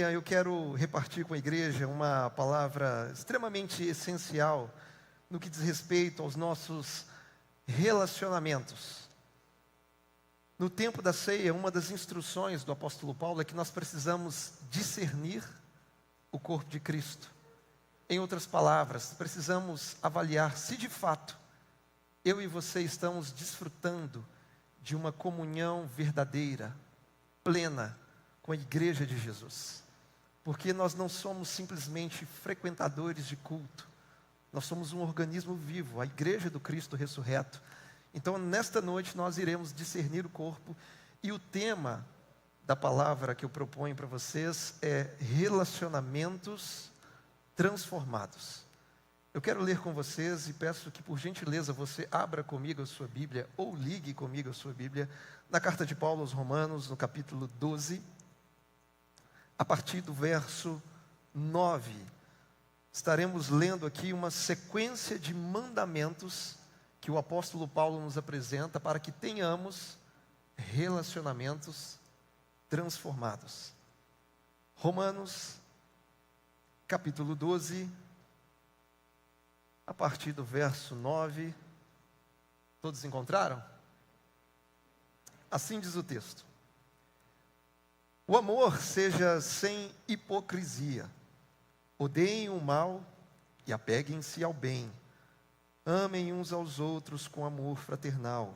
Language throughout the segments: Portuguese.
Eu quero repartir com a igreja uma palavra extremamente essencial no que diz respeito aos nossos relacionamentos. No tempo da ceia, uma das instruções do apóstolo Paulo é que nós precisamos discernir o corpo de Cristo. Em outras palavras, precisamos avaliar se de fato eu e você estamos desfrutando de uma comunhão verdadeira, plena com a igreja de Jesus. Porque nós não somos simplesmente frequentadores de culto. Nós somos um organismo vivo, a igreja do Cristo ressurreto. Então, nesta noite, nós iremos discernir o corpo. E o tema da palavra que eu proponho para vocês é relacionamentos transformados. Eu quero ler com vocês e peço que, por gentileza, você abra comigo a sua Bíblia ou ligue comigo a sua Bíblia na carta de Paulo aos Romanos, no capítulo 12. A partir do verso 9, estaremos lendo aqui uma sequência de mandamentos que o apóstolo Paulo nos apresenta para que tenhamos relacionamentos transformados. Romanos, capítulo 12, a partir do verso 9. Todos encontraram? Assim diz o texto. O amor seja sem hipocrisia. Odeiem o mal e apeguem-se ao bem. Amem uns aos outros com amor fraternal.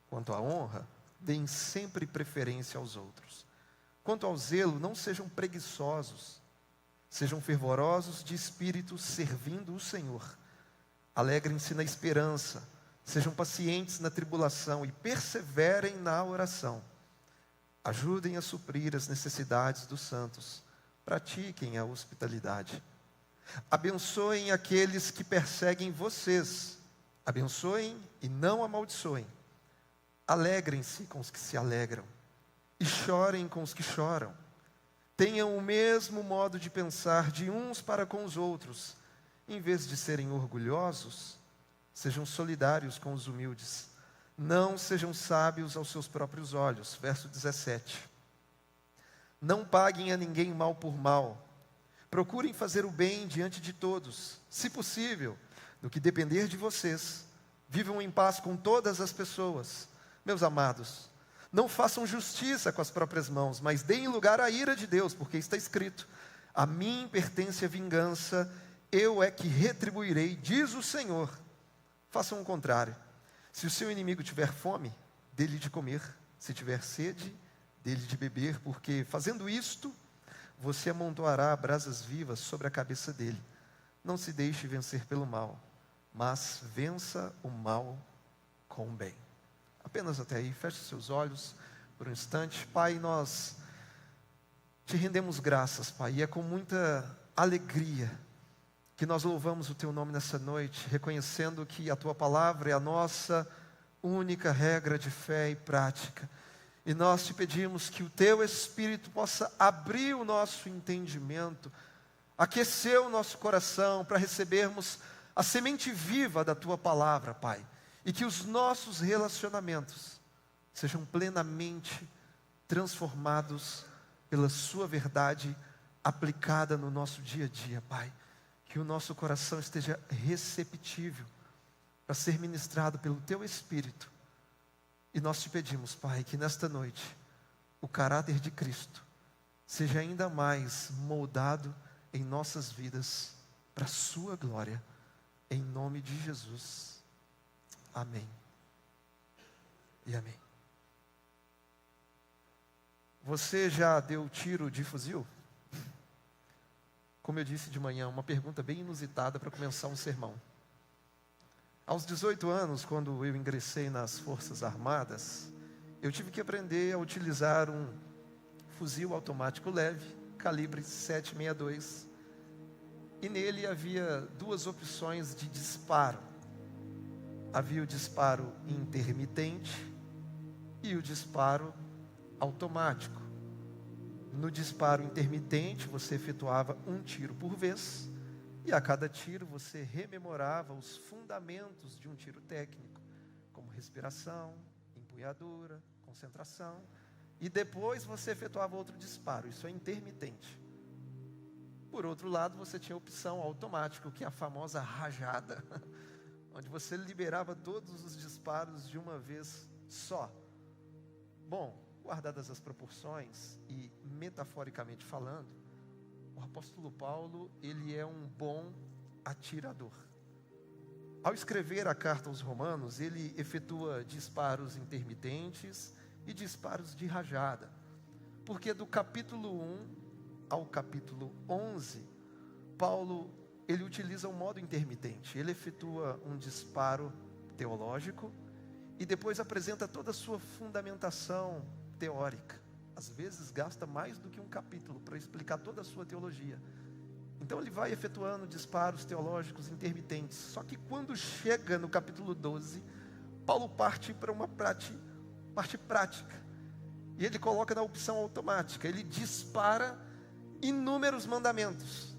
Quanto à honra, deem sempre preferência aos outros. Quanto ao zelo, não sejam preguiçosos. Sejam fervorosos de espírito, servindo o Senhor. Alegrem-se na esperança. Sejam pacientes na tribulação e perseverem na oração. Ajudem a suprir as necessidades dos santos. Pratiquem a hospitalidade. Abençoem aqueles que perseguem vocês. Abençoem e não amaldiçoem. Alegrem-se com os que se alegram. E chorem com os que choram. Tenham o mesmo modo de pensar de uns para com os outros. Em vez de serem orgulhosos, sejam solidários com os humildes. Não sejam sábios aos seus próprios olhos. Verso 17. Não paguem a ninguém mal por mal. Procurem fazer o bem diante de todos. Se possível, no que depender de vocês, vivam em paz com todas as pessoas. Meus amados, não façam justiça com as próprias mãos, mas deem lugar à ira de Deus, porque está escrito: a mim pertence a vingança, eu é que retribuirei, diz o Senhor. Façam o contrário. Se o seu inimigo tiver fome, dê-lhe de comer. Se tiver sede, dê-lhe de beber, porque fazendo isto, você amontoará brasas vivas sobre a cabeça dele. Não se deixe vencer pelo mal, mas vença o mal com o bem. Apenas até aí, feche seus olhos por um instante. Pai, nós te rendemos graças, Pai, e é com muita alegria que nós louvamos o Teu nome nessa noite, reconhecendo que a Tua palavra é a nossa única regra de fé e prática. E nós te pedimos que o Teu Espírito possa abrir o nosso entendimento, aquecer o nosso coração para recebermos a semente viva da Tua palavra, Pai. E que os nossos relacionamentos sejam plenamente transformados pela Sua verdade aplicada no nosso dia a dia, Pai. Que o nosso coração esteja receptível para ser ministrado pelo Teu Espírito. E nós te pedimos, Pai, que nesta noite o caráter de Cristo seja ainda mais moldado em nossas vidas para a Sua glória. Em nome de Jesus. Amém. E amém. Você já deu tiro de fuzil? Como eu disse de manhã, uma pergunta bem inusitada para começar um sermão. Aos 18 anos, quando eu ingressei nas Forças Armadas, eu tive que aprender a utilizar um fuzil automático leve, calibre 7,62. E nele havia duas opções de disparo. Havia o disparo intermitente e o disparo automático. No disparo intermitente, você efetuava um tiro por vez, e a cada tiro você rememorava os fundamentos de um tiro técnico, como respiração, empunhadura, concentração, e depois você efetuava outro disparo. Isso é intermitente. Por outro lado, você tinha a opção automática, que é a famosa rajada, onde você liberava todos os disparos de uma vez só. Bom, guardadas as proporções e metaforicamente falando, o apóstolo Paulo, ele é um bom atirador. Ao escrever a carta aos Romanos, ele efetua disparos intermitentes e disparos de rajada. Porque do capítulo 1 ao capítulo 11, Paulo, ele utiliza um modo intermitente. Ele efetua um disparo teológico e depois apresenta toda a sua fundamentação teórica. Às vezes gasta mais do que um capítulo para explicar toda a sua teologia. Então ele vai efetuando disparos teológicos intermitentes. Só que quando chega no capítulo 12, Paulo parte para uma parte prática. E ele coloca na opção automática. Ele dispara inúmeros mandamentos.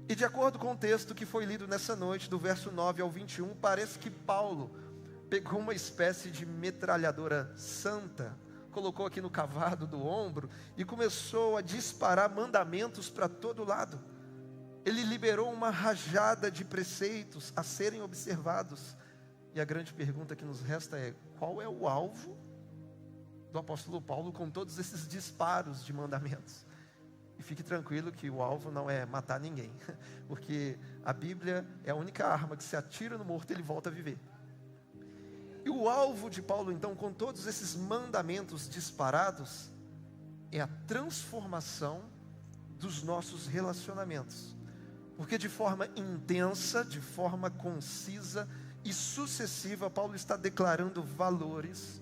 E de acordo com o texto que foi lido nessa noite, do verso 9 ao 21, parece que Paulo pegou uma espécie de metralhadora santa, colocou aqui no cavado do ombro e começou a disparar mandamentos para todo lado. Ele liberou uma rajada de preceitos a serem observados. E a grande pergunta que nos resta é: qual é o alvo do apóstolo Paulo com todos esses disparos de mandamentos? E fique tranquilo que o alvo não é matar ninguém, porque a Bíblia é a única arma que se atira no morto e ele volta a viver. E o alvo de Paulo, então, com todos esses mandamentos disparados, é a transformação dos nossos relacionamentos. Porque de forma intensa, de forma concisa e sucessiva, Paulo está declarando valores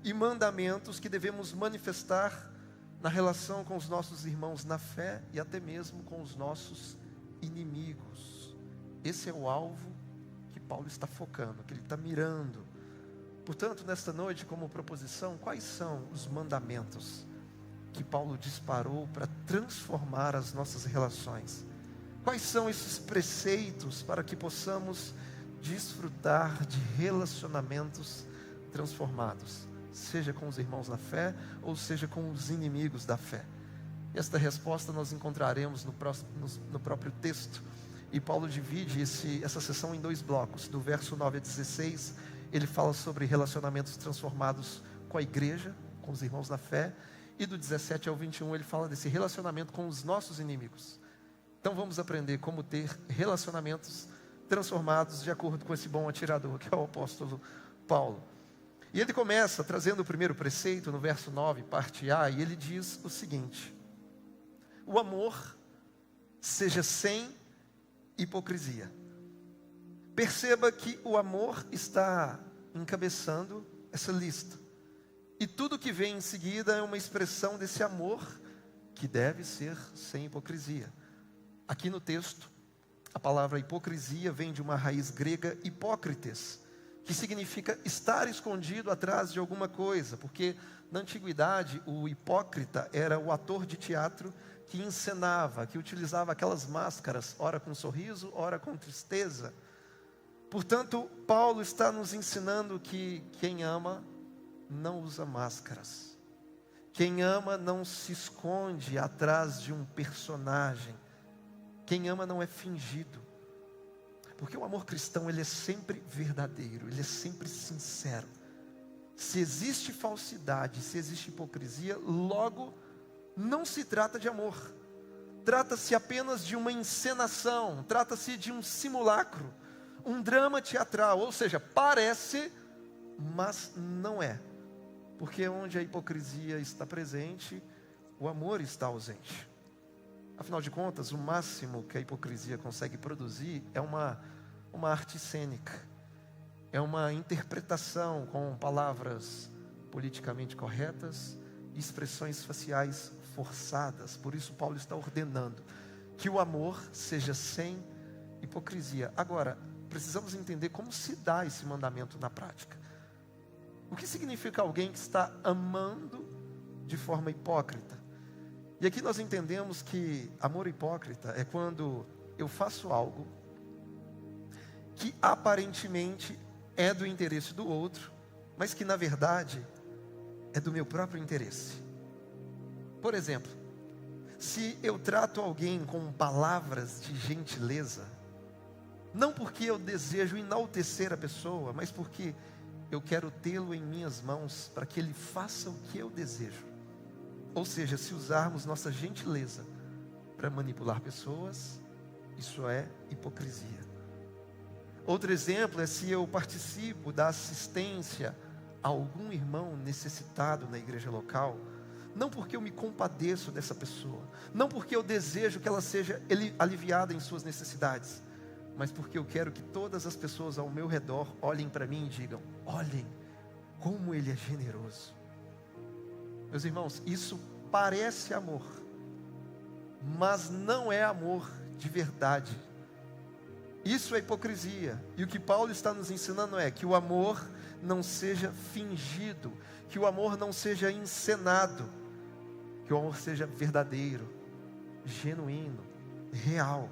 e mandamentos que devemos manifestar na relação com os nossos irmãos na fé e até mesmo com os nossos inimigos. Esse é o alvo que Paulo está focando, que ele está mirando. Portanto, nesta noite, como proposição, quais são os mandamentos que Paulo disparou para transformar as nossas relações? Quais são esses preceitos para que possamos desfrutar de relacionamentos transformados, seja com os irmãos da fé ou seja com os inimigos da fé? Esta resposta nós encontraremos no próprio texto. E Paulo divide essa sessão em dois blocos. Do verso 9 a 16, ele fala sobre relacionamentos transformados com a igreja, com os irmãos da fé. E do 17 ao 21 ele fala desse relacionamento com os nossos inimigos. Então vamos aprender como ter relacionamentos transformados de acordo com esse bom atirador, que é o apóstolo Paulo. E ele começa trazendo o primeiro preceito no verso 9, parte A, e ele diz o seguinte: o amor seja sem hipocrisia. Perceba que o amor está encabeçando essa lista. E tudo que vem em seguida é uma expressão desse amor que deve ser sem hipocrisia. Aqui no texto, a palavra hipocrisia vem de uma raiz grega hipócrites, que significa estar escondido atrás de alguma coisa, porque na antiguidade o hipócrita era o ator de teatro que encenava, que utilizava aquelas máscaras, ora com sorriso, ora com tristeza. Portanto, Paulo está nos ensinando que quem ama não usa máscaras. Quem ama não se esconde atrás de um personagem. Quem ama não é fingido. Porque o amor cristão, ele é sempre verdadeiro, ele é sempre sincero. Se existe falsidade, se existe hipocrisia, logo não se trata de amor. Trata-se apenas de uma encenação, trata-se de um simulacro, um drama teatral, ou seja, parece, mas não é. Porque onde a hipocrisia está presente, o amor está ausente. Afinal de contas, o máximo que a hipocrisia consegue produzir é uma arte cênica. É uma interpretação com palavras politicamente corretas e expressões faciais forçadas. Por isso Paulo está ordenando que o amor seja sem hipocrisia. Agora, precisamos entender como se dá esse mandamento na prática. O que significa alguém que está amando de forma hipócrita? E aqui nós entendemos que amor hipócrita é quando eu faço algo que aparentemente é do interesse do outro, mas que na verdade é do meu próprio interesse. Por exemplo, se eu trato alguém com palavras de gentileza, não porque eu desejo enaltecer a pessoa, mas porque eu quero tê-lo em minhas mãos para que ele faça o que eu desejo. Ou seja, se usarmos nossa gentileza para manipular pessoas, isso é hipocrisia. Outro exemplo é se eu participo da assistência a algum irmão necessitado na igreja local, não porque eu me compadeço dessa pessoa, não porque eu desejo que ela seja aliviada em suas necessidades, mas porque eu quero que todas as pessoas ao meu redor olhem para mim e digam: olhem como ele é generoso. Meus irmãos, isso parece amor, mas não é amor de verdade. Isso é hipocrisia. E o que Paulo está nos ensinando é que o amor não seja fingido, que o amor não seja encenado, que o amor seja verdadeiro, genuíno, real.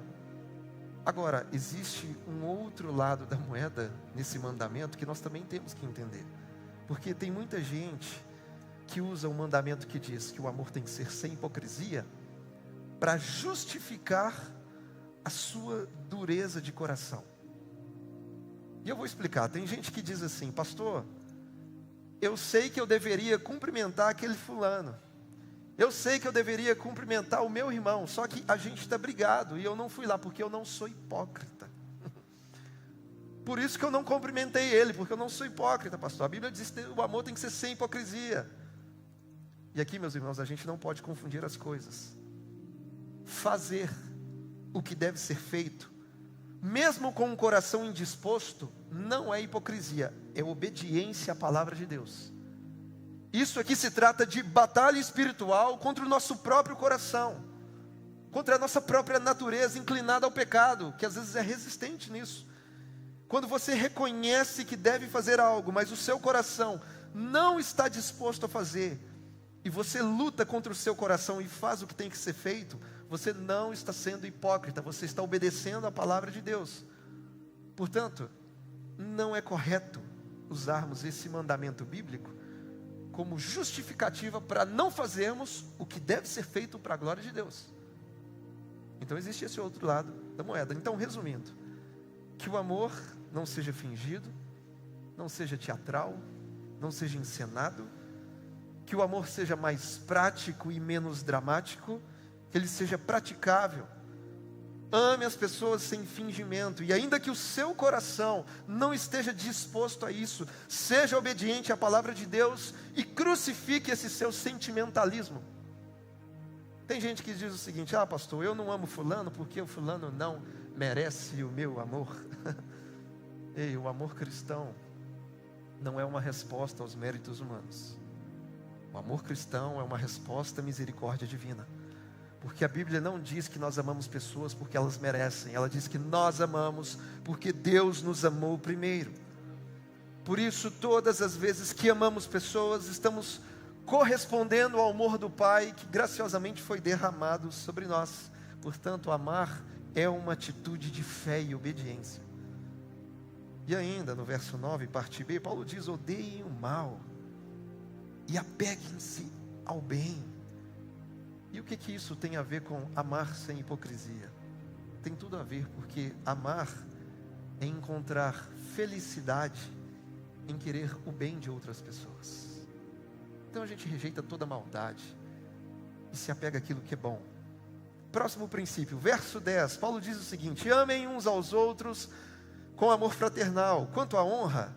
Agora, existe um outro lado da moeda nesse mandamento que nós também temos que entender. Porque tem muita gente que usa um mandamento que diz que o amor tem que ser sem hipocrisia para justificar a sua dureza de coração. E eu vou explicar. Tem gente que diz assim: pastor, eu sei que eu deveria cumprimentar aquele fulano, eu sei que eu deveria cumprimentar o meu irmão, só que a gente está brigado e eu não fui lá porque eu não sou hipócrita. Por isso que eu não cumprimentei ele, porque eu não sou hipócrita, pastor. A Bíblia diz que o amor tem que ser sem hipocrisia. E aqui, meus irmãos, a gente não pode confundir as coisas. Fazer o que deve ser feito, mesmo com um coração indisposto, não é hipocrisia, é obediência à palavra de Deus. Isso aqui se trata de batalha espiritual contra o nosso próprio coração, contra a nossa própria natureza inclinada ao pecado, que às vezes é resistente nisso. Quando você reconhece que deve fazer algo, mas o seu coração não está disposto a fazer, e você luta contra o seu coração e faz o que tem que ser feito, você não está sendo hipócrita, você está obedecendo a palavra de Deus. Portanto, não é correto usarmos esse mandamento bíblico como justificativa para não fazermos o que deve ser feito para a glória de Deus. Então existe esse outro lado da moeda. Então, resumindo, que o amor não seja fingido, não seja teatral, não seja encenado, que o amor seja mais prático e menos dramático, que ele seja praticável. Ame as pessoas sem fingimento, e ainda que o seu coração não esteja disposto a isso, seja obediente à palavra de Deus e crucifique esse seu sentimentalismo. Tem gente que diz o seguinte: ah, pastor, eu não amo fulano porque o fulano não merece o meu amor. Ei, o amor cristão não é uma resposta aos méritos humanos. O amor cristão é uma resposta à misericórdia divina. Porque a Bíblia não diz que nós amamos pessoas porque elas merecem. Ela diz que nós amamos porque Deus nos amou primeiro. Por isso, todas as vezes que amamos pessoas, estamos correspondendo ao amor do Pai que graciosamente foi derramado sobre nós. Portanto, amar é uma atitude de fé e obediência. E ainda no verso 9, parte B, Paulo diz: odeiem o mal e apeguem-se ao bem. E o que isso tem a ver com amar sem hipocrisia? Tem tudo a ver, porque amar é encontrar felicidade em querer o bem de outras pessoas. Então a gente rejeita toda maldade e se apega àquilo que é bom. Próximo princípio, verso 10, Paulo diz o seguinte: amem uns aos outros com amor fraternal. Quanto à honra,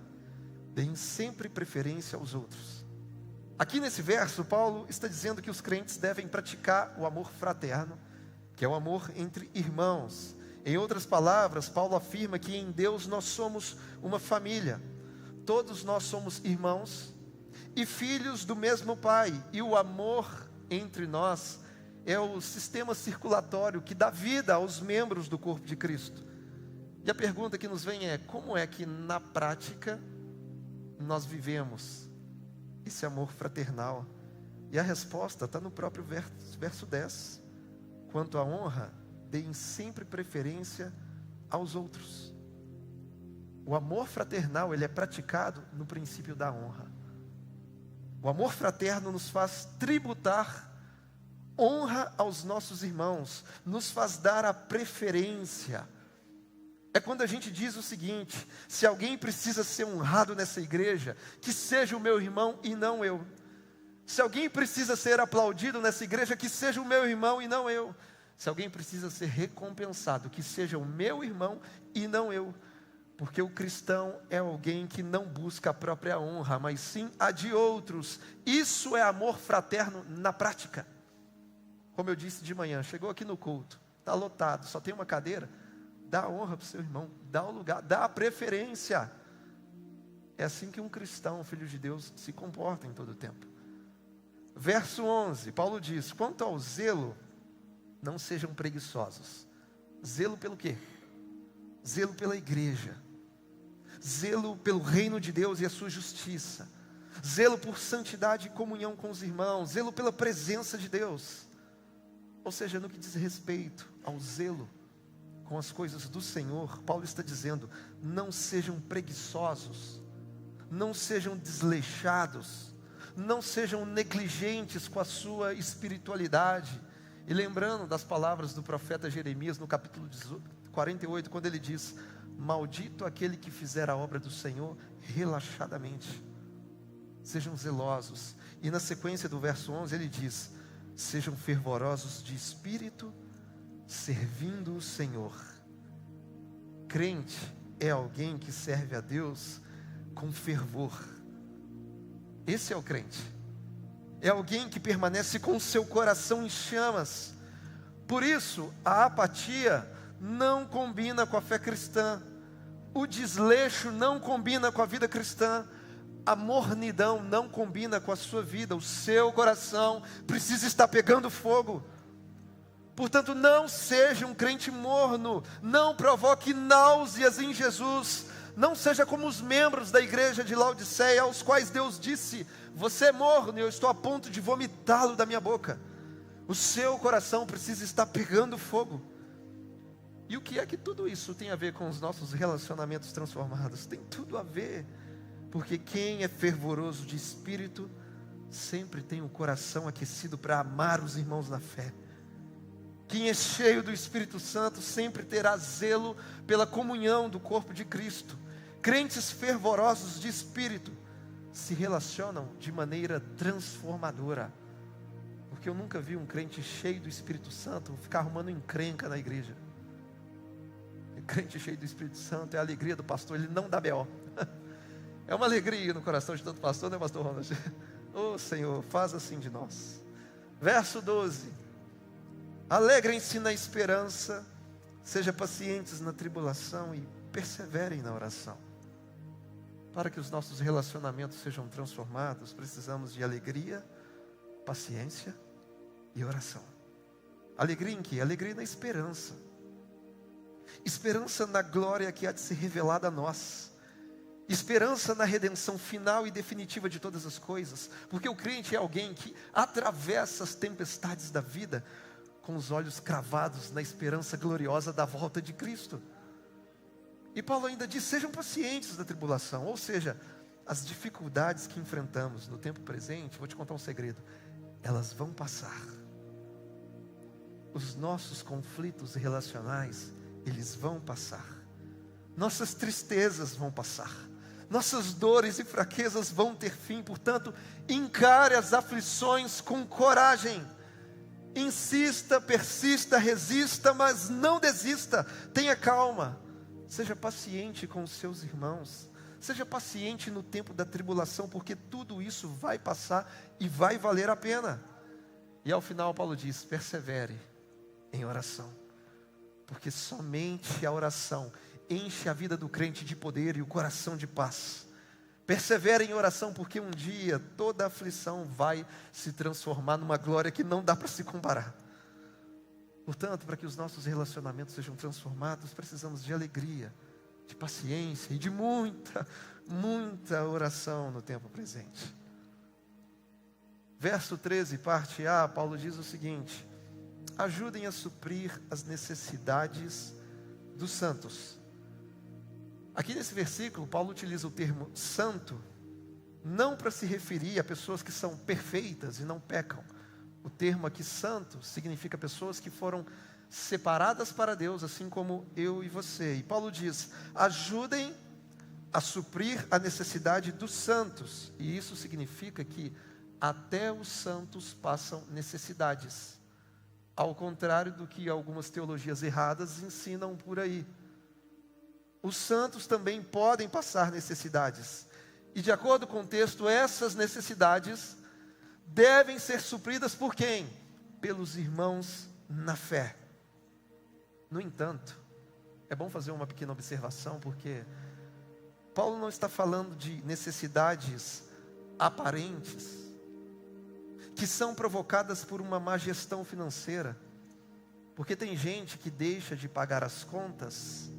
deem sempre preferência aos outros. Aqui nesse verso, Paulo está dizendo que os crentes devem praticar o amor fraterno, que é o amor entre irmãos. Em outras palavras, Paulo afirma que em Deus nós somos uma família. Todos nós somos irmãos e filhos do mesmo Pai. E o amor entre nós é o sistema circulatório que dá vida aos membros do corpo de Cristo. E a pergunta que nos vem é: como é que na prática nós vivemos esse amor fraternal? E a resposta está no próprio verso 10. Quanto à honra, deem sempre preferência aos outros. O amor fraternal, ele é praticado no princípio da honra. O amor fraterno nos faz tributar Honra aos nossos irmãos nos faz dar a preferência. É quando a gente diz o seguinte: se alguém precisa ser honrado nessa igreja, que seja o meu irmão e não eu. Se alguém precisa ser aplaudido nessa igreja, que seja o meu irmão e não eu. Se alguém precisa ser recompensado, que seja o meu irmão e não eu. Porque o cristão é alguém que não busca a própria honra, mas sim a de outros. Isso é amor fraterno na prática. Como eu disse de manhã, chegou aqui no culto, está lotado, só tem uma cadeira. Dá honra para o seu irmão, dá o lugar, dá a preferência. É assim que um cristão, um filho de Deus, se comporta em todo o tempo. Verso 11, Paulo diz: quanto ao zelo, não sejam preguiçosos. Zelo pelo quê? Zelo pela igreja. Zelo pelo reino de Deus e a sua justiça. Zelo por santidade e comunhão com os irmãos. Zelo pela presença de Deus. Ou seja, no que diz respeito ao zelo com as coisas do Senhor, Paulo está dizendo: não sejam preguiçosos, não sejam desleixados, não sejam negligentes com a sua espiritualidade. E lembrando das palavras do profeta Jeremias no capítulo 48, quando ele diz: maldito aquele que fizer a obra do Senhor relaxadamente. Sejam zelosos. E na sequência do verso 11 ele diz: sejam fervorosos de espírito, servindo o Senhor. Crente é alguém que serve a Deus com fervor. Esse é o crente. É alguém que permanece com o seu coração em chamas. Por isso, a apatia não combina com a fé cristã. O desleixo não combina com a vida cristã. A mornidão não combina com a sua vida. O seu coração precisa estar pegando fogo. Portanto, não seja um crente morno. Não provoque náuseas em Jesus. Não seja como os membros da igreja de Laodiceia, aos quais Deus disse: você é morno e eu estou a ponto de vomitá-lo da minha boca. O seu coração precisa estar pegando fogo. E o que é que tudo isso tem a ver com os nossos relacionamentos transformados? Tem tudo a ver. Porque quem é fervoroso de espírito sempre tem o coração aquecido para amar os irmãos na fé. Quem é cheio do Espírito Santo sempre terá zelo pela comunhão do corpo de Cristo. Crentes fervorosos de espírito se relacionam de maneira transformadora. Porque eu nunca vi um crente cheio do Espírito Santo ficar arrumando encrenca na igreja. O crente cheio do Espírito Santo é a alegria do pastor, ele não dá B.O. É uma alegria no coração de tanto pastor, né, pastor Ronald? Oh Senhor, faz assim de nós. Verso 12: alegrem-se na esperança, sejam pacientes na tribulação e perseverem na oração. Para que os nossos relacionamentos sejam transformados, precisamos de alegria, paciência e oração. Alegria em quê? Alegria na esperança. Esperança na glória que há de ser revelada a nós. Esperança na redenção final e definitiva de todas as coisas. Porque o crente é alguém que atravessa as tempestades da vida com os olhos cravados na esperança gloriosa da volta de Cristo. E Paulo ainda diz: sejam pacientes na tribulação. Ou seja, as dificuldades que enfrentamos no tempo presente, vou te contar um segredo, elas vão passar. Os nossos conflitos relacionais, eles vão passar. Nossas tristezas vão passar. Nossas dores e fraquezas vão ter fim. Portanto, encare as aflições com coragem. Insista, persista, resista, mas não desista. Tenha calma. Seja paciente com os seus irmãos. Seja paciente no tempo da tribulação, porque tudo isso vai passar e vai valer a pena. E ao final Paulo diz: persevere em oração. Porque somente a oração enche a vida do crente de poder e o coração de paz. Persevere em oração, porque um dia toda aflição vai se transformar numa glória que não dá para se comparar. Portanto, para que os nossos relacionamentos sejam transformados, precisamos de alegria, de paciência e de muita oração no tempo presente. Verso 13, parte A, Paulo diz o seguinte: ajudem a suprir as necessidades dos santos. Aqui nesse versículo, Paulo utiliza o termo santo, não para se referir a pessoas que são perfeitas e não pecam, O termo aqui santo significa pessoas que foram separadas para Deus, assim como eu e você. E Paulo diz: ajudem a suprir a necessidade dos santos. E isso significa que até os santos passam necessidades, ao contrário do que algumas teologias erradas ensinam por aí. Os santos também podem passar necessidades. E de acordo com o texto, essas necessidades devem ser supridas por quem? Pelos irmãos na fé. No entanto, é bom fazer uma pequena observação, porque Paulo não está falando de necessidades aparentes, que são provocadas por uma má gestão financeira. Porque tem gente que deixa de pagar as contas,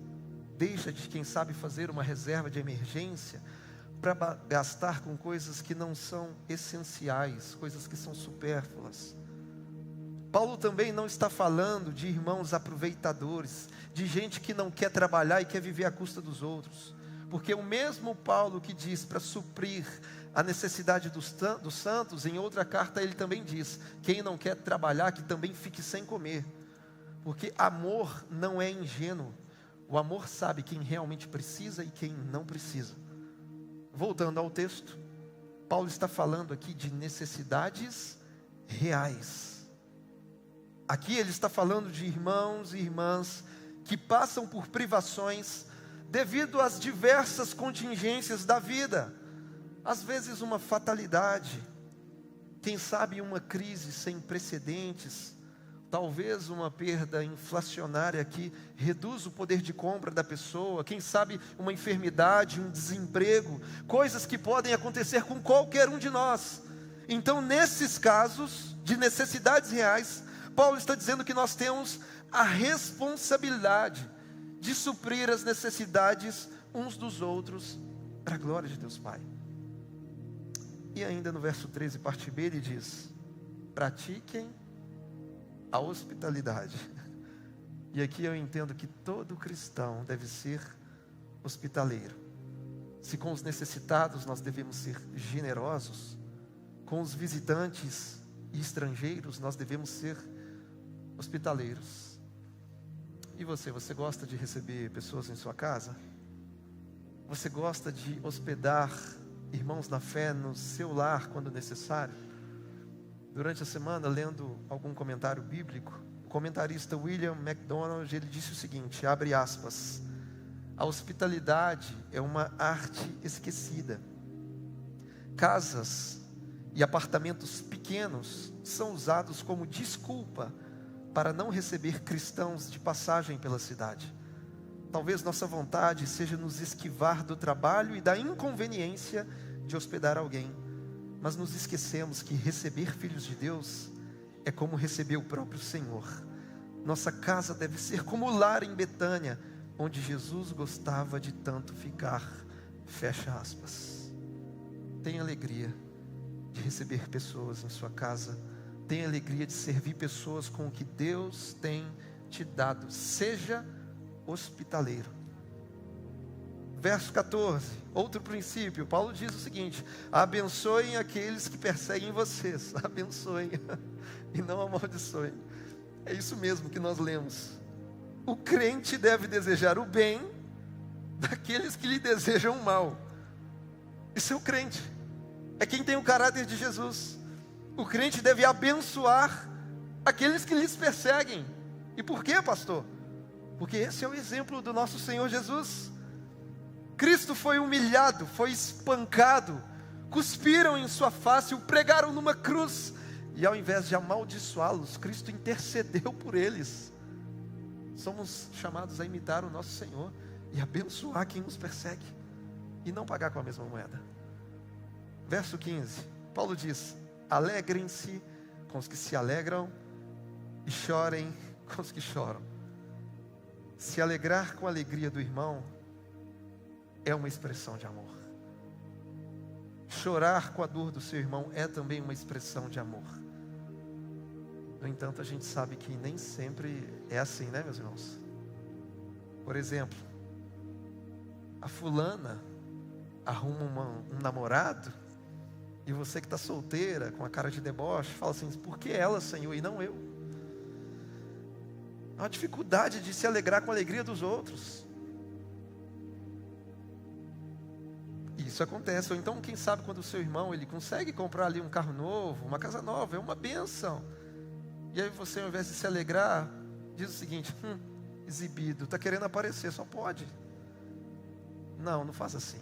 deixa de, quem sabe, fazer uma reserva de emergência, para gastar com coisas que não são essenciais, coisas que são supérfluas. Paulo também não está falando de irmãos aproveitadores, de gente que não quer trabalhar e quer viver à custa dos outros. Porque o mesmo Paulo que diz para suprir a necessidade dos santos, em outra carta ele também diz: quem não quer trabalhar, que também fique sem comer. Porque amor não é ingênuo. O amor sabe quem realmente precisa e quem não precisa. Voltando ao texto, Paulo está falando aqui de necessidades reais. Aqui ele está falando de irmãos e irmãs que passam por privações devido às diversas contingências da vida. Às vezes uma fatalidade, quem sabe uma crise sem precedentes, talvez uma perda inflacionária que reduz o poder de compra da pessoa, quem sabe uma enfermidade, um desemprego, coisas que podem acontecer com qualquer um de nós. Então, nesses casos de necessidades reais, Paulo está dizendo que nós temos a responsabilidade de suprir as necessidades uns dos outros, para a glória de Deus Pai. E ainda no verso 13, parte B, ele diz: pratiquem a hospitalidade. E aqui eu entendo que todo cristão deve ser hospitaleiro. Se com os necessitados nós devemos ser generosos, com os visitantes e estrangeiros nós devemos ser hospitaleiros. E você gosta de receber pessoas em sua casa? Você gosta de hospedar irmãos na fé no seu lar quando necessário? Durante a semana, lendo algum comentário bíblico, o comentarista William MacDonald, ele disse o seguinte, abre aspas: a hospitalidade é uma arte esquecida. Casas e apartamentos pequenos são usados como desculpa para não receber cristãos de passagem pela cidade. Talvez nossa vontade seja nos esquivar do trabalho e da inconveniência de hospedar alguém. Mas nos esquecemos que receber filhos de Deus é como receber o próprio Senhor. Nossa casa deve ser como o lar em Betânia, onde Jesus gostava de tanto ficar. Fecha aspas. Tenha alegria de receber pessoas em sua casa. Tenha alegria de servir pessoas com o que Deus tem te dado. Seja hospitaleiro. Verso 14, outro princípio, Paulo diz o seguinte: abençoem aqueles que perseguem vocês, abençoem, e não amaldiçoem. É isso mesmo que nós lemos. O crente deve desejar o bem daqueles que lhe desejam o mal. Isso é o crente, é quem tem o caráter de Jesus. O crente deve abençoar aqueles que lhes perseguem. E por quê, pastor? Porque esse é o exemplo do nosso Senhor Jesus. Cristo foi humilhado, foi espancado, cuspiram em sua face, o pregaram numa cruz, e ao invés de amaldiçoá-los, Cristo intercedeu por eles. Somos chamados a imitar o nosso Senhor e abençoar quem nos persegue, e não pagar com a mesma moeda. Verso 15, Paulo diz: alegrem-se com os que se alegram, e chorem com os que choram. Se alegrar com a alegria do irmão é uma expressão de amor. Chorar com a dor do seu irmão é também uma expressão de amor. No entanto, a gente sabe que nem sempre é assim, né, meus irmãos? Por exemplo, a fulana arruma um namorado E você que está solteira, com a cara de deboche, fala assim: por que ela, Senhor, e não eu? Há uma dificuldade de se alegrar com a alegria dos outros. Isso acontece. Ou então, quem sabe, quando o seu irmão ele consegue comprar ali um carro novo, uma casa nova, é uma bênção. E aí você, ao invés de se alegrar, diz o seguinte: exibido, está querendo aparecer, só pode. Não faça assim.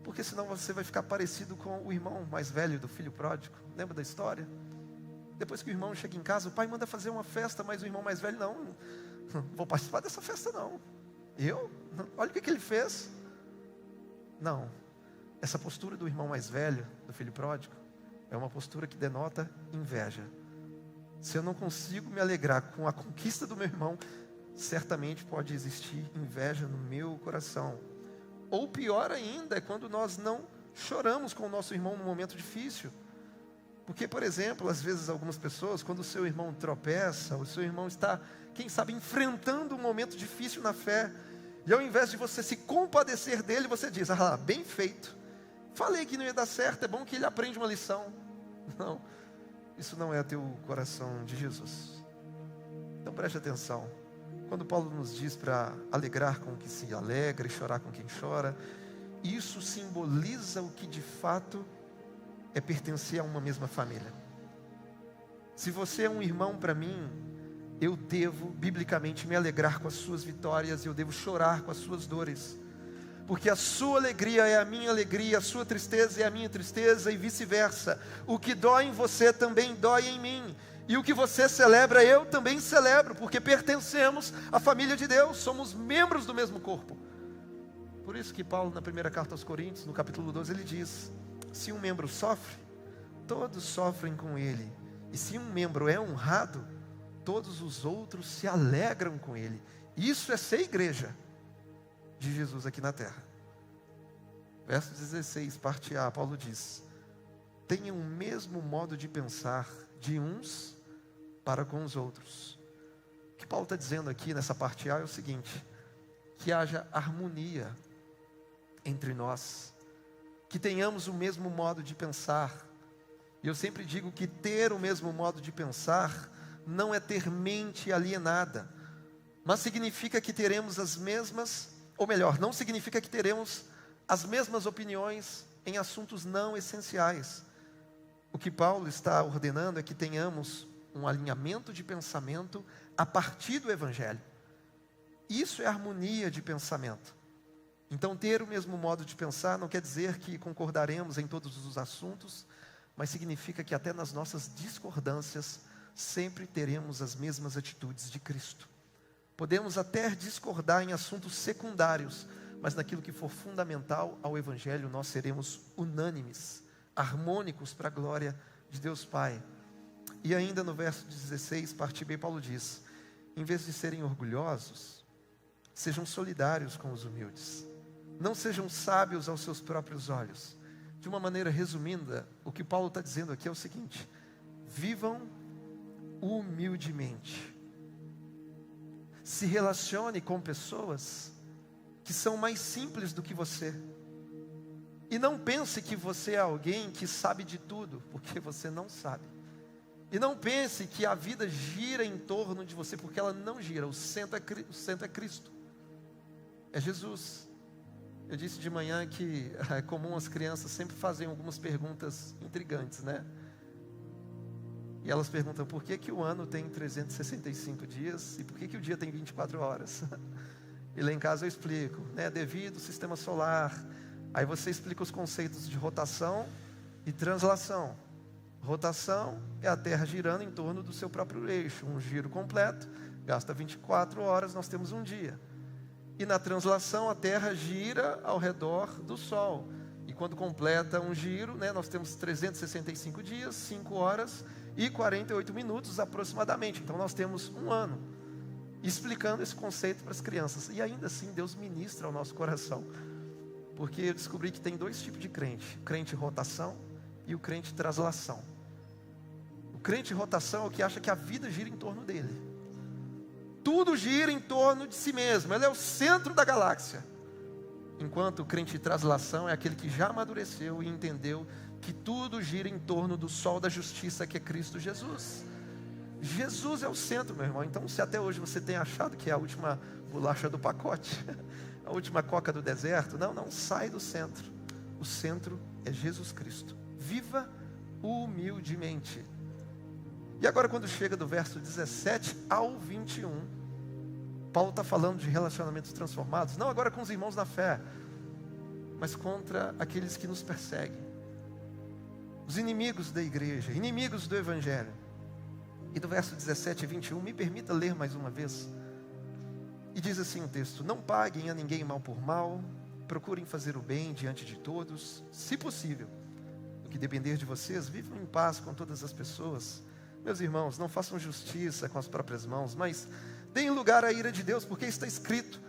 Porque senão você vai ficar parecido com o irmão mais velho do filho pródigo. Lembra da história? Depois que o irmão chega em casa, o pai manda fazer uma festa, mas o irmão mais velho: não vou participar dessa festa não. Eu? Olha o que ele fez. Não, essa postura do irmão mais velho, do filho pródigo, é uma postura que denota inveja. Se eu não consigo me alegrar com a conquista do meu irmão, certamente pode existir inveja no meu coração. Ou pior ainda, é quando nós não choramos com o nosso irmão num momento difícil. Porque, por exemplo, às vezes algumas pessoas, quando o seu irmão tropeça, o seu irmão está, quem sabe, enfrentando um momento difícil na fé, e ao invés de você se compadecer dele, você diz: bem feito, falei que não ia dar certo, é bom que ele aprenda uma lição. Não, isso não é teu coração de Jesus. Então preste atenção. Quando Paulo nos diz para alegrar com o que se alegra e chorar com quem chora, isso simboliza o que de fato é pertencer a uma mesma família. Se você é um irmão para mim, eu devo, biblicamente, me alegrar com as suas vitórias, e eu devo chorar com as suas dores, porque a sua alegria é a minha alegria, a sua tristeza é a minha tristeza, e vice-versa. O que dói em você também dói em mim, e o que você celebra, eu também celebro, porque pertencemos à família de Deus, somos membros do mesmo corpo. Por isso que Paulo, na primeira carta aos Coríntios, no capítulo 12, ele diz: se um membro sofre, todos sofrem com ele, e se um membro é honrado, todos os outros se alegram com ele. Isso é ser igreja de Jesus aqui na terra. Verso 16, parte A, Paulo diz: tenham o mesmo modo de pensar de uns para com os outros. O que Paulo está dizendo aqui nessa parte A é o seguinte: que haja harmonia entre nós, que tenhamos o mesmo modo de pensar. E eu sempre digo que ter o mesmo modo de pensar não é ter mente alienada, mas significa que teremos as mesmas, ou melhor, não significa que teremos as mesmas opiniões em assuntos não essenciais. O que Paulo está ordenando é que tenhamos um alinhamento de pensamento a partir do Evangelho. Isso é harmonia de pensamento. Então, ter o mesmo modo de pensar não quer dizer que concordaremos em todos os assuntos, mas significa que até nas nossas discordâncias sempre teremos as mesmas atitudes de Cristo. Podemos até discordar em assuntos secundários, mas naquilo que for fundamental ao Evangelho, nós seremos unânimes, harmônicos para a glória de Deus Pai. E ainda no verso 16, parte B, Paulo diz: em vez de serem orgulhosos, sejam solidários com os humildes. Não sejam sábios aos seus próprios olhos. De uma maneira resumida, o que Paulo está dizendo aqui é o seguinte: vivam humildemente. Se relacione com pessoas que são mais simples do que você. E não pense que você é alguém que sabe de tudo, porque você não sabe. E não pense que a vida gira em torno de você, porque ela não gira. O centro é Cristo, é Jesus. Eu disse de manhã que é comum as crianças sempre fazerem algumas perguntas intrigantes, né? E elas perguntam: por que o ano tem 365 dias e por que o dia tem 24 horas? E lá em casa eu explico, né? Devido ao sistema solar. Aí você explica os conceitos de rotação e translação. Rotação é a Terra girando em torno do seu próprio eixo. Um giro completo gasta 24 horas, nós temos um dia. E na translação a Terra gira ao redor do Sol. E quando completa um giro, né, nós temos 365 dias, 5 horas e 48 minutos aproximadamente. Então nós temos um ano, explicando esse conceito para as crianças. E ainda assim Deus ministra ao nosso coração, porque eu descobri que tem dois tipos de crente: o crente rotação e o crente translação. O crente rotação é o que acha que a vida gira em torno dele. Tudo gira em torno de si mesmo, ele é o centro da galáxia. Enquanto o crente de translação é aquele que já amadureceu e entendeu que tudo gira em torno do sol da justiça, que é Cristo Jesus. Jesus é o centro, meu irmão. Então, se até hoje você tem achado que é a última bolacha do pacote, a última coca do deserto, não, sai do centro. O centro é Jesus Cristo. Viva humildemente. E agora, quando chega do verso 17 ao 21, Paulo está falando de relacionamentos transformados, não agora com os irmãos na fé, mas contra aqueles que nos perseguem, os inimigos da igreja, inimigos do evangelho. E do verso 17 a 21, me permita ler mais uma vez. E diz assim o texto: não paguem a ninguém mal por mal, procurem fazer o bem diante de todos, se possível. No que depender de vocês, vivam em paz com todas as pessoas. Meus irmãos, não façam justiça com as próprias mãos, mas deem lugar à ira de Deus, porque está escrito: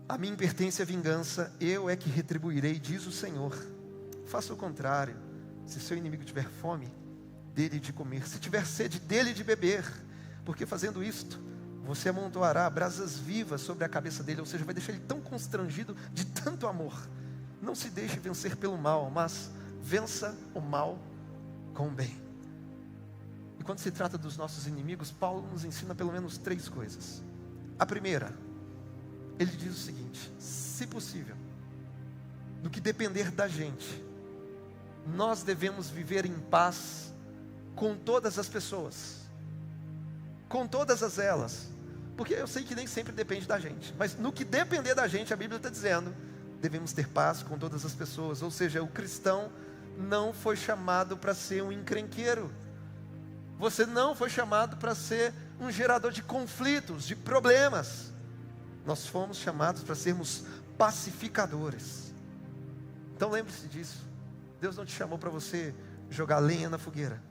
a mim pertence a vingança, eu é que retribuirei, diz o Senhor. Faça o contrário. Se seu inimigo tiver fome, dele de comer, se tiver sede, dele de beber, porque fazendo isto, você amontoará brasas vivas sobre a cabeça dele, ou seja, vai deixar ele tão constrangido de tanto amor. Não se deixe vencer pelo mal, mas vença o mal com o bem. E quando se trata dos nossos inimigos, Paulo nos ensina pelo menos 3 coisas. A primeira, ele diz o seguinte: se possível, no que depender da gente, nós devemos viver em paz com todas as pessoas, com todas elas, porque eu sei que nem sempre depende da gente, mas no que depender da gente, a Bíblia está dizendo, devemos ter paz com todas as pessoas. Ou seja, o cristão não foi chamado para ser um encrenqueiro, você não foi chamado para ser um gerador de conflitos, de problemas. Nós fomos chamados para sermos pacificadores. Então lembre-se disso. Deus não te chamou para você jogar lenha na fogueira.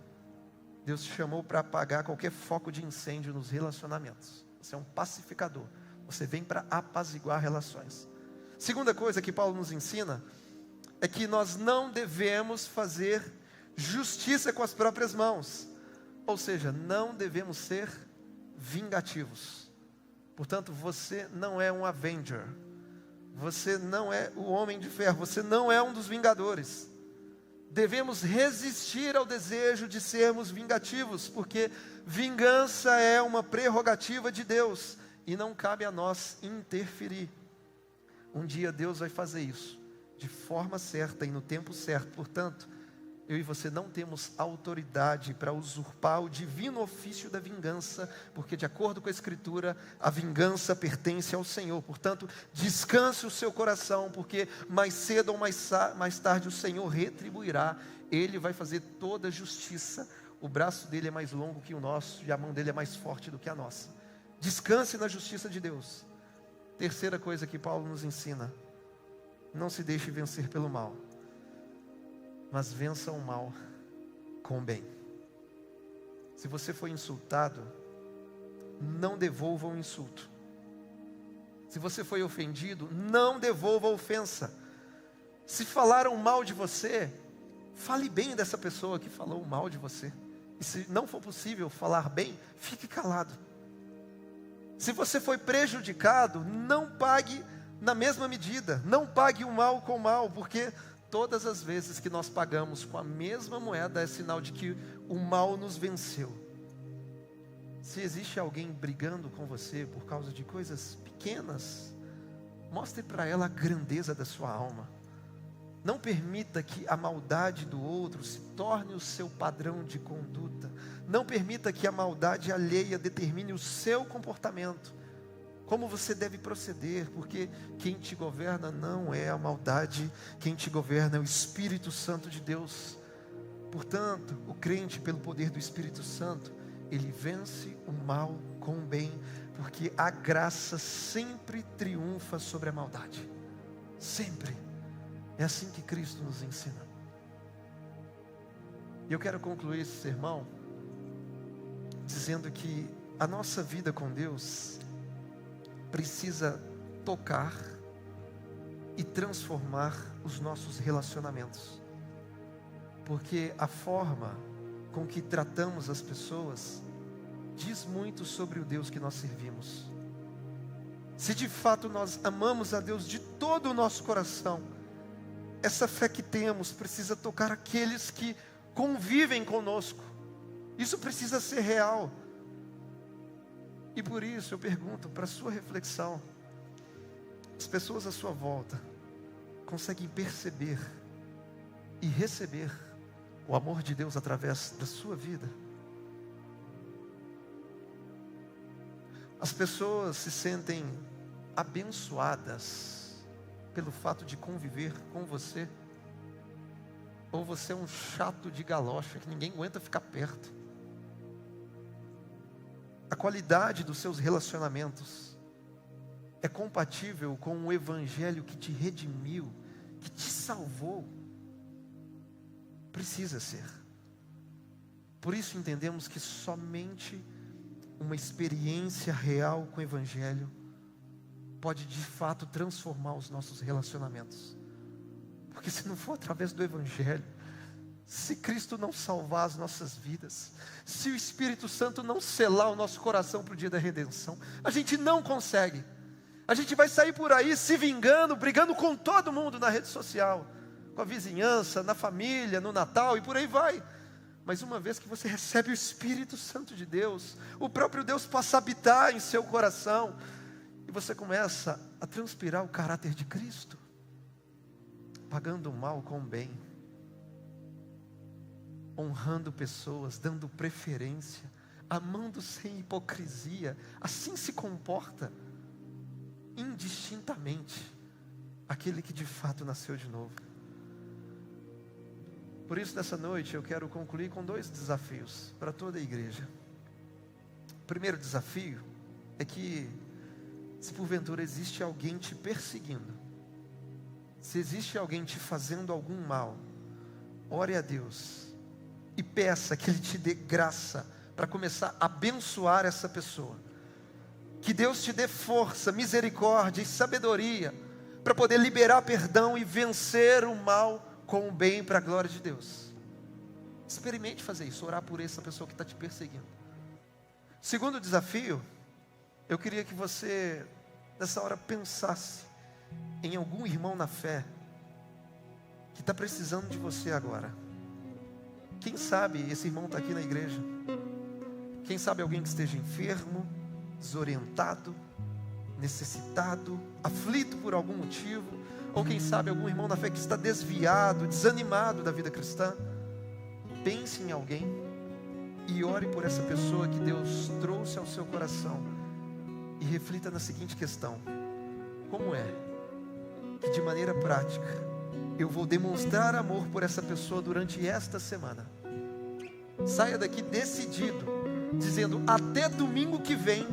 Deus te chamou para apagar qualquer foco de incêndio nos relacionamentos. Você é um pacificador. Você vem para apaziguar relações. Segunda coisa que Paulo nos ensina é que nós não devemos fazer justiça com as próprias mãos. Ou seja, não devemos ser vingativos. Portanto, você não é um Avenger. Você não é o homem de ferro. Você não é um dos vingadores. Devemos resistir ao desejo de sermos vingativos, porque vingança é uma prerrogativa de Deus e não cabe a nós interferir. Um dia Deus vai fazer isso de forma certa e no tempo certo. Portanto, eu e você não temos autoridade para usurpar o divino ofício da vingança, porque de acordo com a Escritura, a vingança pertence ao Senhor. Portanto, descanse o seu coração, porque mais cedo ou mais tarde o Senhor retribuirá. Ele vai fazer toda a justiça. O braço dele é mais longo que o nosso e a mão dele é mais forte do que a nossa. Descanse na justiça de Deus. Terceira coisa que Paulo nos ensina: não se deixe vencer pelo mal, mas vença o mal com o bem. Se você foi insultado, não devolva o insulto. Se você foi ofendido, não devolva a ofensa. Se falaram mal de você, fale bem dessa pessoa que falou mal de você. E se não for possível falar bem, fique calado. Se você foi prejudicado, não pague na mesma medida. Não pague o mal com o mal, porque todas as vezes que nós pagamos com a mesma moeda, é sinal de que o mal nos venceu. Se existe alguém brigando com você por causa de coisas pequenas, mostre para ela a grandeza da sua alma. Não permita que a maldade do outro se torne o seu padrão de conduta. Não permita que a maldade alheia determine o seu comportamento, como você deve proceder, porque quem te governa não é a maldade, quem te governa é o Espírito Santo de Deus. Portanto, o crente, pelo poder do Espírito Santo, ele vence o mal com o bem, porque a graça sempre triunfa sobre a maldade. Sempre. É assim que Cristo nos ensina. E eu quero concluir esse sermão dizendo que a nossa vida com Deus precisa tocar e transformar os nossos relacionamentos, porque a forma com que tratamos as pessoas diz muito sobre o Deus que nós servimos. Se de fato nós amamos a Deus de todo o nosso coração, essa fé que temos precisa tocar aqueles que convivem conosco. Isso precisa ser real. E por isso eu pergunto, para a sua reflexão, as pessoas à sua volta conseguem perceber e receber o amor de Deus através da sua vida? As pessoas se sentem abençoadas pelo fato de conviver com você? Ou você é um chato de galocha que ninguém aguenta ficar perto? A qualidade dos seus relacionamentos é compatível com o evangelho que te redimiu, que te salvou? Precisa ser. Por isso entendemos que somente uma experiência real com o evangelho pode de fato transformar os nossos relacionamentos. Porque se não for através do evangelho, se Cristo não salvar as nossas vidas, se o Espírito Santo não selar o nosso coração para o dia da redenção, a gente não consegue. A gente vai sair por aí se vingando, brigando com todo mundo na rede social, com a vizinhança, na família, no Natal e por aí vai. Mas uma vez que você recebe o Espírito Santo de Deus, o próprio Deus passa a habitar em seu coração, e você começa a transpirar o caráter de Cristo, pagando o mal com o bem, honrando pessoas, dando preferência, amando sem hipocrisia. Assim se comporta indistintamente aquele que de fato nasceu de novo. Por isso, nessa noite, eu quero concluir com 2 desafios para toda a igreja. O primeiro desafio é que, se porventura existe alguém te perseguindo, se existe alguém te fazendo algum mal, ore a Deus e peça que Ele te dê graça para começar a abençoar essa pessoa. Que Deus te dê força, misericórdia e sabedoria para poder liberar perdão e vencer o mal com o bem para a glória de Deus. Experimente fazer isso, orar por essa pessoa que está te perseguindo. Segundo desafio, eu queria que você, nessa hora, pensasse em algum irmão na fé que está precisando de você agora. Quem sabe esse irmão está aqui na igreja. Quem sabe alguém que esteja enfermo, desorientado, necessitado, aflito por algum motivo. Ou quem sabe algum irmão na fé que está desviado, desanimado da vida cristã. Pense em alguém e ore por essa pessoa que Deus trouxe ao seu coração. E reflita na seguinte questão: como é que de maneira prática eu vou demonstrar amor por essa pessoa durante esta semana? Saia daqui decidido, dizendo: até domingo que vem,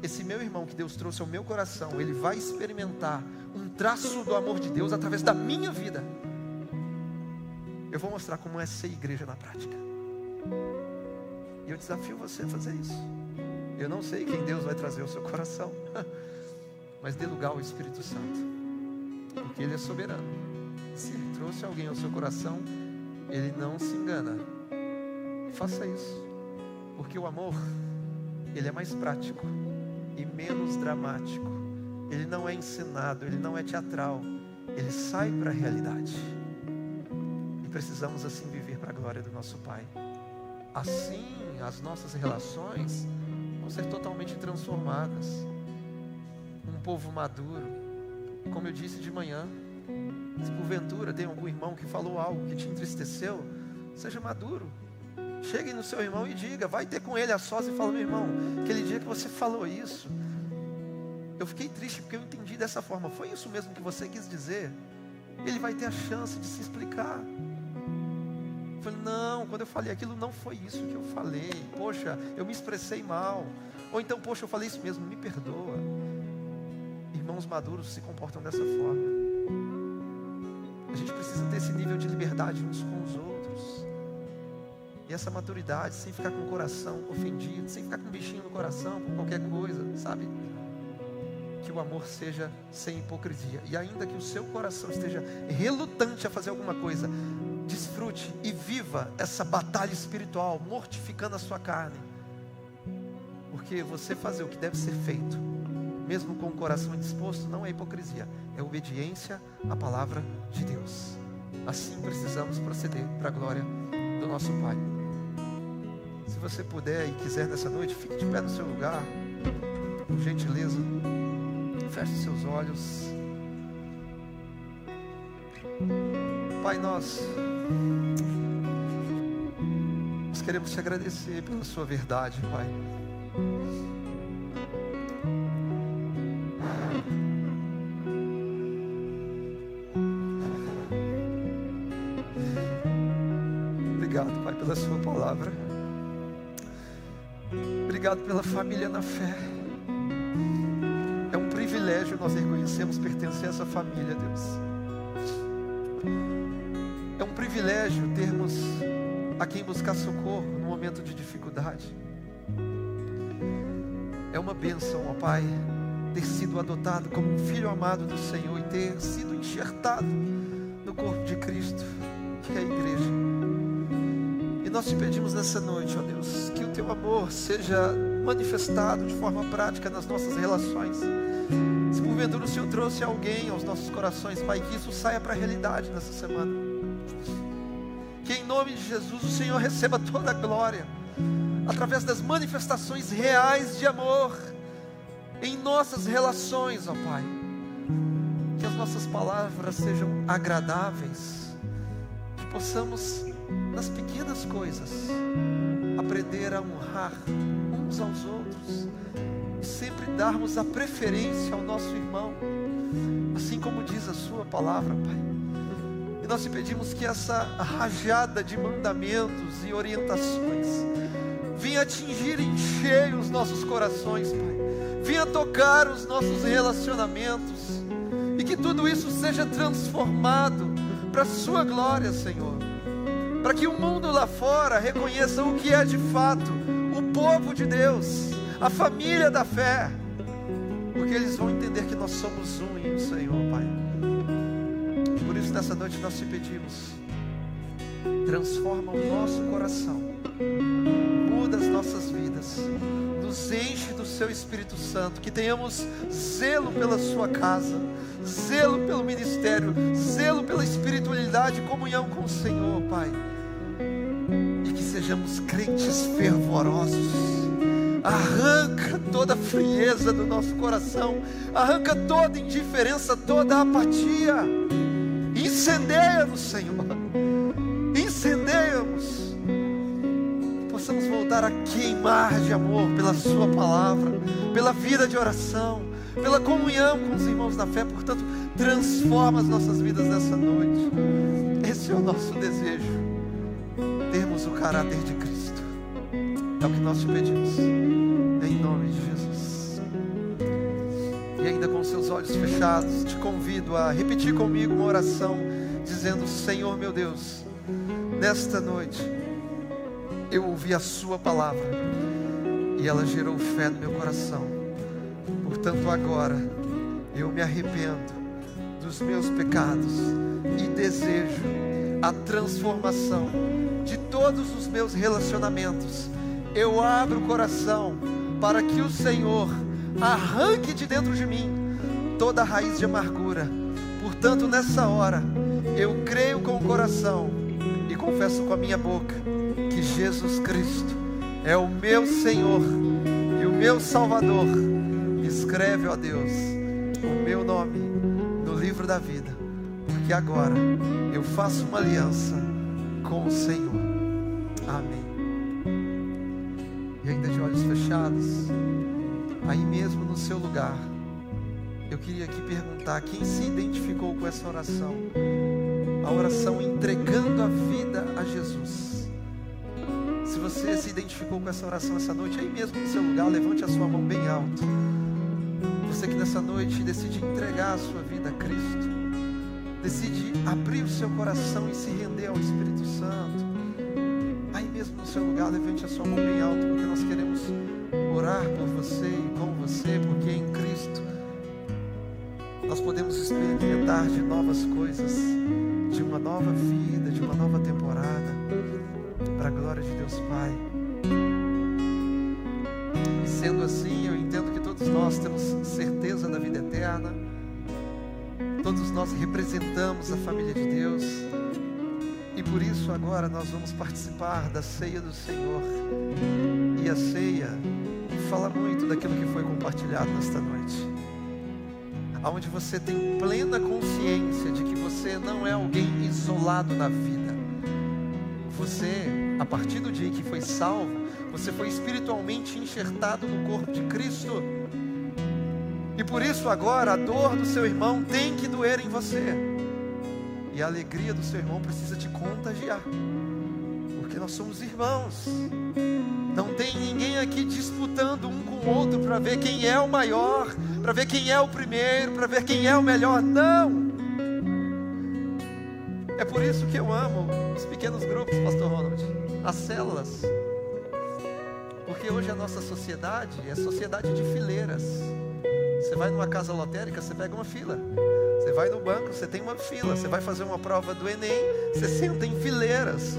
esse meu irmão que Deus trouxe ao meu coração, ele vai experimentar um traço do amor de Deus através da minha vida. Eu vou mostrar como é ser igreja na prática. E eu desafio você a fazer isso. Eu não sei quem Deus vai trazer ao seu coração, mas dê lugar ao Espírito Santo, porque Ele é soberano. Se Ele trouxe alguém ao seu coração, Ele não se engana. Faça isso, porque o amor, ele é mais prático e menos dramático. Ele não é encenado, ele não é teatral, ele sai para a realidade. E precisamos assim viver para a glória do nosso Pai. Assim as nossas relações vão ser totalmente transformadas. Um povo maduro, como eu disse de manhã, se porventura tem algum irmão que falou algo que te entristeceu, seja maduro. Chegue no seu irmão e diga, vai ter com ele a sós e fala: meu irmão, aquele dia que você falou isso, eu fiquei triste porque eu entendi dessa forma. Foi isso mesmo que você quis dizer? Ele vai ter a chance de se explicar. Eu falei: não, quando eu falei aquilo não foi isso que eu falei. Poxa, eu me expressei mal. Ou então, poxa, eu falei isso mesmo, me perdoa. Irmãos maduros se comportam dessa forma. A gente precisa ter esse nível de liberdade uns com os outros. E essa maturidade, sem ficar com o coração ofendido, sem ficar com um bichinho no coração, com qualquer coisa, sabe? Que o amor seja sem hipocrisia. E ainda que o seu coração esteja relutante a fazer alguma coisa, desfrute e viva essa batalha espiritual, mortificando a sua carne. Porque você fazer o que deve ser feito mesmo com o coração indisposto, não é hipocrisia, é obediência à palavra de Deus. Assim precisamos proceder para a glória do nosso Pai. Se você puder e quiser nessa noite, fique de pé no seu lugar, por gentileza, feche seus olhos. Pai, nós queremos te agradecer pela sua verdade, Pai. Obrigado, Pai, pela sua palavra. Obrigado pela família na fé. É um privilégio nós reconhecemos pertencer a essa família, Deus. É um privilégio termos a quem buscar socorro no momento de dificuldade. É uma bênção, ó Pai, ter sido adotado como um filho amado do Senhor e ter sido enxertado no corpo de Cristo, que é a igreja. E nós te pedimos nessa noite, ó Deus, que o teu amor seja manifestado de forma prática nas nossas relações. Se porventura o Senhor trouxe alguém aos nossos corações, Pai, que isso saia para a realidade nessa semana. Que em nome de Jesus o Senhor receba toda a glória, através das manifestações reais de amor em nossas relações, ó Pai. Que as nossas palavras sejam agradáveis, que possamos, nas pequenas coisas, aprender a honrar uns aos outros e sempre darmos a preferência ao nosso irmão, assim como diz a sua palavra, Pai. E nós te pedimos que essa rajada de mandamentos e orientações venha atingir em cheio os nossos corações, Pai. Venha tocar os nossos relacionamentos e que tudo isso seja transformado para a sua glória, Senhor. Para que o mundo lá fora reconheça o que é de fato o povo de Deus, a família da fé, porque eles vão entender que nós somos um em Senhor, Pai. Por isso nessa noite nós te pedimos, transforma o nosso coração, muda as nossas vidas, nos enche do seu Espírito Santo, que tenhamos zelo pela sua casa, zelo pelo ministério, zelo pela espiritualidade e comunhão com o Senhor, Pai. E que sejamos crentes fervorosos. Arranca toda a frieza do nosso coração, arranca toda indiferença, toda a apatia. Incendeia-nos, Senhor. Incendeia-nos. Possamos voltar a queimar de amor pela sua palavra, pela vida de oração, pela comunhão com os irmãos da fé. Portanto, transforma as nossas vidas nessa noite. Esse é o nosso desejo, termos o caráter de Cristo. É o que nós te pedimos, em nome de Jesus. E ainda com seus olhos fechados, te convido a repetir comigo uma oração, dizendo: Senhor meu Deus, nesta noite eu ouvi a sua palavra e ela gerou fé no meu coração. Portanto agora eu me arrependo dos meus pecados e desejo a transformação de todos os meus relacionamentos. Eu abro o coração para que o Senhor arranque de dentro de mim toda a raiz de amargura. Portanto, nessa hora, eu creio com o coração e confesso com a minha boca que Jesus Cristo é o meu Senhor e o meu Salvador. Escreve, ó Deus, o meu nome no livro da vida, porque agora eu faço uma aliança com o Senhor. Amém. E ainda de olhos fechados, aí mesmo no seu lugar, eu queria aqui perguntar: quem se identificou com essa oração? A oração entregando a vida a Jesus. Se você se identificou com essa oração essa noite, aí mesmo no seu lugar, levante a sua mão bem alto. Você que nessa noite decide entregar a sua vida a Cristo, decide abrir o seu coração e se render ao Espírito Santo, aí mesmo no seu lugar, levante a sua mão bem alto, porque nós queremos orar por você e com você, porque em Cristo nós podemos experimentar de novas coisas, de uma nova vida, de uma nova temporada, para a glória de Deus Pai. E sendo assim, eu entendo que todos nós temos certeza causa da vida eterna. Todos nós representamos a família de Deus. E por isso agora nós vamos participar da ceia do Senhor. E a ceia fala muito daquilo que foi compartilhado nesta noite, aonde você tem plena consciência de que você não é alguém isolado na vida. Você, a partir do dia que foi salvo, você foi espiritualmente enxertado no corpo de Cristo. E por isso agora a dor do seu irmão tem que doer em você. E a alegria do seu irmão precisa te contagiar. Porque nós somos irmãos. Não tem ninguém aqui disputando um com o outro para ver quem é o maior, para ver quem é o primeiro, para ver quem é o melhor. Não! É por isso que eu amo os pequenos grupos, Pastor Ronald, as células. Porque hoje a nossa sociedade é sociedade de fileiras. Você vai numa casa lotérica, você pega uma fila. Você vai no banco, você tem uma fila. Você vai fazer uma prova do Enem, você senta em fileiras.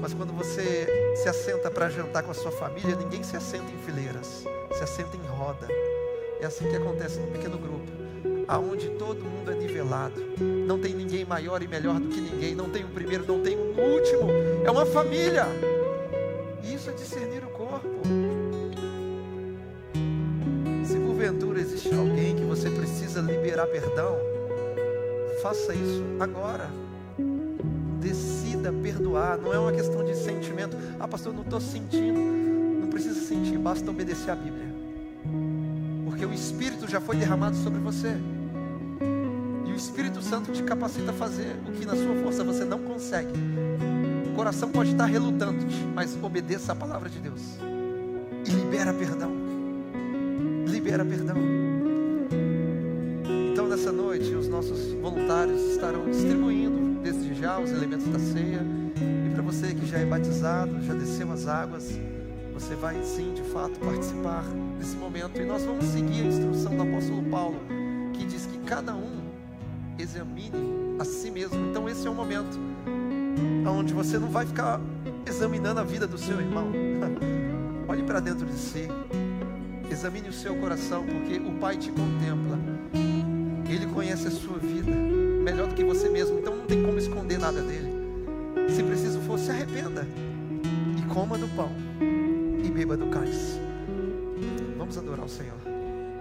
Mas quando você se assenta para jantar com a sua família, ninguém se assenta em fileiras, se assenta em roda. É assim que acontece no pequeno grupo, aonde todo mundo é nivelado. Não tem ninguém maior e melhor do que ninguém. Não tem um primeiro, não tem um último. É uma família. Isso é discernir o corpo. Se porventura existe alguém que você precisa liberar perdão, faça isso agora. Decida perdoar. Não é uma questão de sentimento. Ah, pastor, eu não estou sentindo. Não precisa sentir, basta obedecer a Bíblia. Porque o Espírito já foi derramado sobre você. E o Espírito Santo te capacita a fazer o que na sua força você não consegue. O coração pode estar relutante, mas obedeça a palavra de Deus. E libera perdão. Libera perdão. Então nessa noite os nossos voluntários estarão distribuindo desde já os elementos da ceia. E para você que já é batizado, já desceu as águas, você vai sim de fato participar desse momento. E nós vamos seguir a instrução do apóstolo Paulo, que diz que cada um examine a si mesmo. Então esse é o momento onde você não vai ficar examinando a vida do seu irmão. Olhe para dentro de si, examine o seu coração, porque o Pai te contempla. Ele conhece a sua vida melhor do que você mesmo, então não tem como esconder nada dele. Se preciso for, se arrependa e coma do pão e beba do cálice. Vamos adorar o Senhor.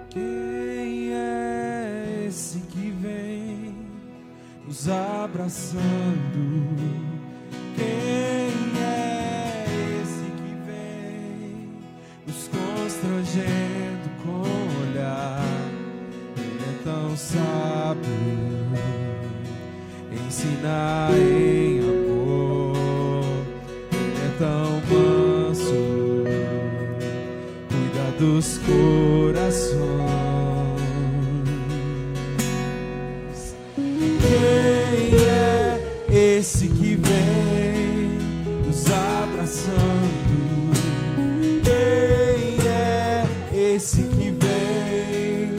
Quem é esse que vem nos abraçando? Quem é esse que vem nos constrangendo com o olhar? Ele é tão sábio, ensina em amor. Ele é tão manso, cuida dos corações. Quem é esse que vem nos abraçando? Quem é esse que vem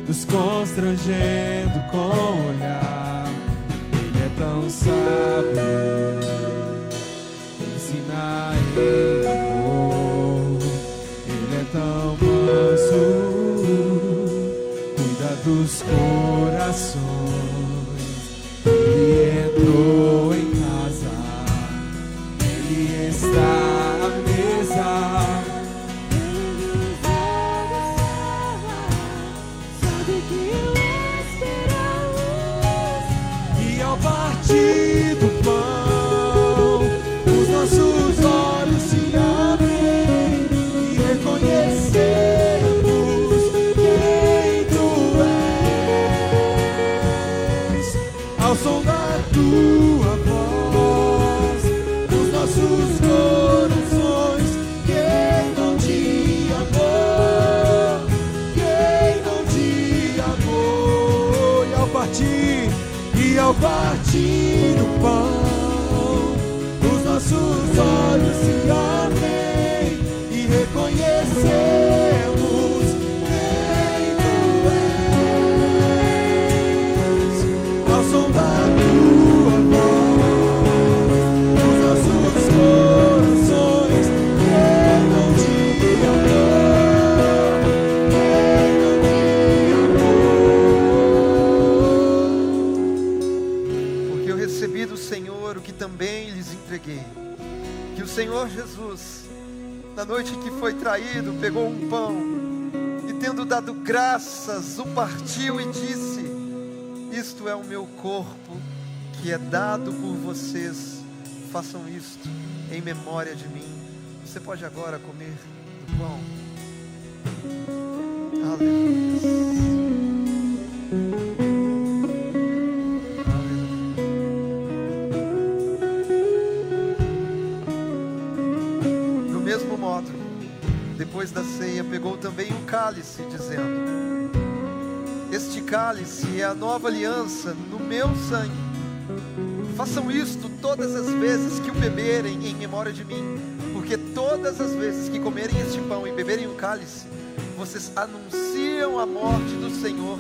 nos constrangendo com o olhar? Ele é tão sábio, ensina em amor. Ele é tão manso, cuida dos corações. Ele entrou em casa, ele está à mesa. Sabe que esperamos. E ao partir do pão, os nossos olhos se abrem e reconhecemos quem tu és. Na noite em que foi traído, pegou um pão e, tendo dado graças, o partiu e disse: isto é o meu corpo, que é dado por vocês. Façam isto em memória de mim. Você pode agora comer do pão. Aleluia. Do mesmo modo, depois da ceia, pegou também o cálice, dizendo: este cálice é a nova aliança no meu sangue. Façam isto todas as vezes que o beberem em memória de mim, porque todas as vezes que comerem este pão e beberem o cálice, vocês anunciam a morte do Senhor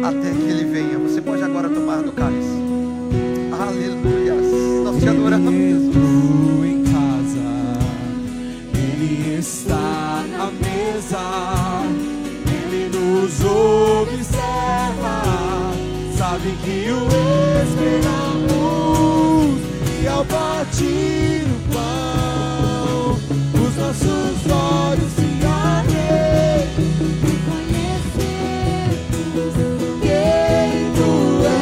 até que Ele venha. Você pode agora tomar do cálice. Aleluia. Nós te adoramos, Jesus. Em casa, Ele está à mesa, Ele nos observa, sabe que o esperamos, e ao partir o pão, os nossos olhos se abrem e conhecemos quem tu és.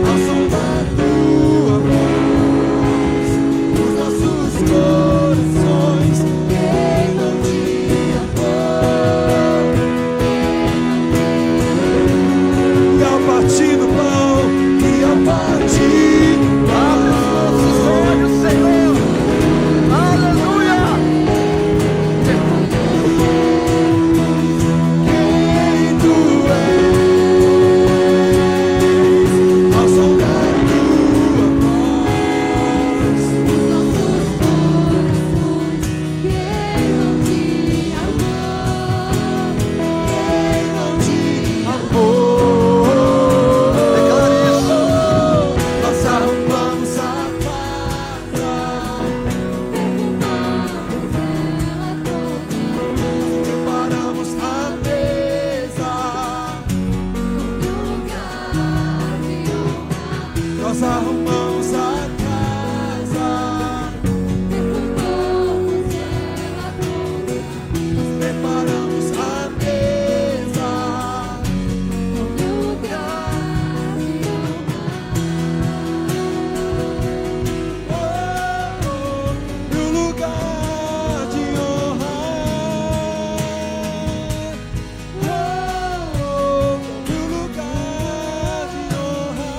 Ao som da tua voz, os nossos corações queimam de amor. E ao partir do pão, e ao partir do pão, Nossos olhos, Senhor. Aleluia. quem tu és. Ao som da tua voz, queimam de amor. Declare isso. Nós arrumamos a casa, preparamos a mesa. Nós arrumamos a casa, preparamos a mesa. No lugar de honra, no lugar de honra,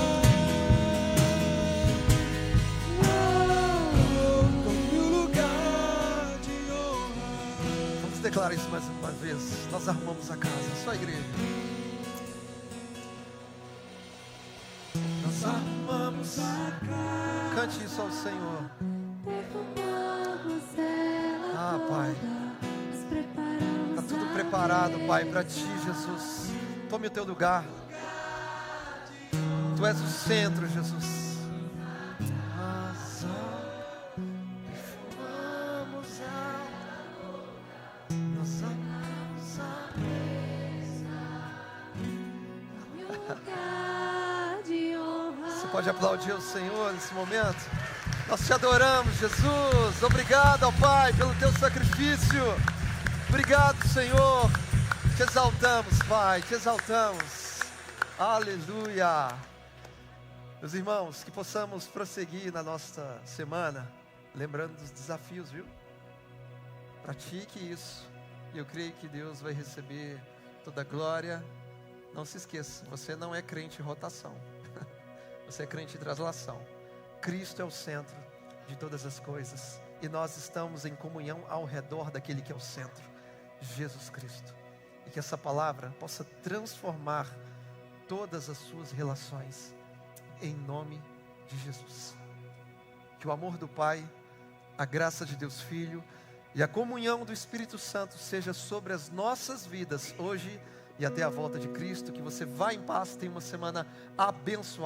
no lugar de honra. Vamos declarar isso mais uma vez. Nós arrumamos a casa, só a igreja. Nós arrumamos a casa. Cante isso ao Senhor. Ah, Pai. Está tudo preparado, Pai, para Ti, Jesus. Tome o Teu lugar. Tu és o centro, Jesus. Nós perfumamos nós amamos Você pode aplaudir o Senhor nesse momento? Nós te adoramos, Jesus. Obrigado, ó Pai, pelo Teu sacrifício. Obrigado, Senhor. Te exaltamos, Pai, te exaltamos. Aleluia. Meus irmãos, que possamos prosseguir na nossa semana, lembrando dos desafios, viu? Pratique isso. E eu creio que Deus vai receber toda a glória. Não se esqueça, você não é crente em rotação. Você é crente em translação. Cristo é o centro de todas as coisas. E nós estamos em comunhão ao redor daquele que é o centro, Jesus Cristo. E que essa palavra possa transformar todas as suas relações, em nome de Jesus. Que o amor do Pai, a graça de Deus Filho e a comunhão do Espírito Santo seja sobre as nossas vidas hoje e até a volta de Cristo. Que você vá em paz, tenha uma semana abençoada.